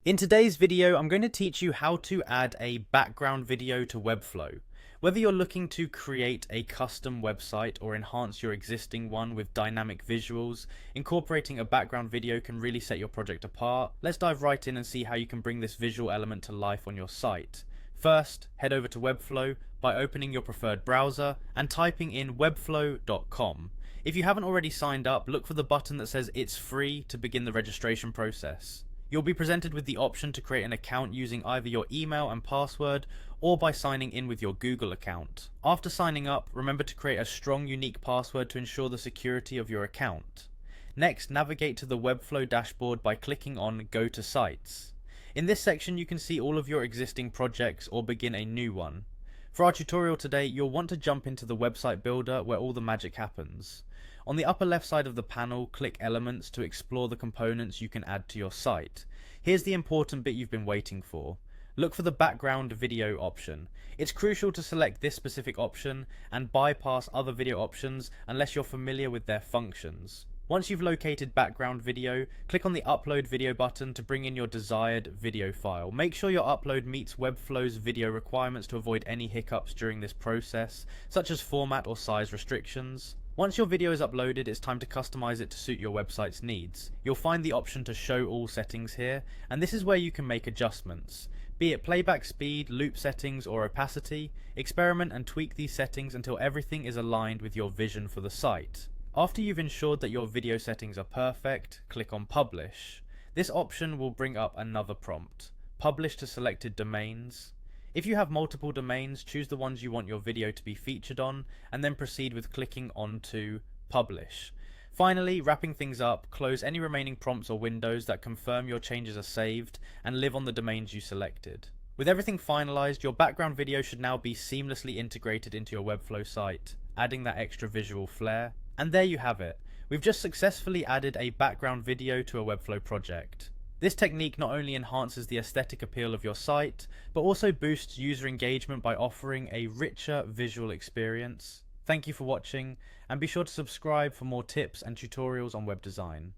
In today's video, I'm going to teach you how to add a background video to Webflow. Whether you're looking to create a custom website or enhance your existing one with dynamic visuals, incorporating a background video can really set your project apart. Let's dive right in and see how you can bring this visual element to life on your site. First, head over to Webflow by opening your preferred browser and typing in webflow.com. If you haven't already signed up, look for the button that says it's free to begin the registration process. You'll be presented with the option to create an account using either your email and password or by signing in with your Google account. After signing up, remember to create a strong, unique password to ensure the security of your account. Next, navigate to the Webflow dashboard by clicking on Go to Sites. In this section, you can see all of your existing projects or begin a new one. For our tutorial today, you'll want to jump into the website builder where all the magic happens. On the upper left side of the panel, click Elements to explore the components you can add to your site. Here's the important bit you've been waiting for. Look for the background video option. It's crucial to select this specific option and bypass other video options unless you're familiar with their functions. Once you've located background video, click on the Upload Video button to bring in your desired video file. Make sure your upload meets Webflow's video requirements to avoid any hiccups during this process, such as format or size restrictions. Once your video is uploaded, it's time to customize it to suit your website's needs. You'll find the option to show all settings here, and this is where you can make adjustments. Be it playback speed, loop settings, or opacity, experiment and tweak these settings until everything is aligned with your vision for the site. After you've ensured that your video settings are perfect, click on Publish. This option will bring up another prompt. Publish to selected domains. If you have multiple domains, choose the ones you want your video to be featured on, and then proceed with clicking on to Publish. Finally, wrapping things up, close any remaining prompts or windows that confirm your changes are saved and live on the domains you selected. With everything finalized, your background video should now be seamlessly integrated into your Webflow site, adding that extra visual flair. And there you have it. We've just successfully added a background video to a Webflow project. This technique not only enhances the aesthetic appeal of your site, but also boosts user engagement by offering a richer visual experience. Thank you for watching, and be sure to subscribe for more tips and tutorials on web design.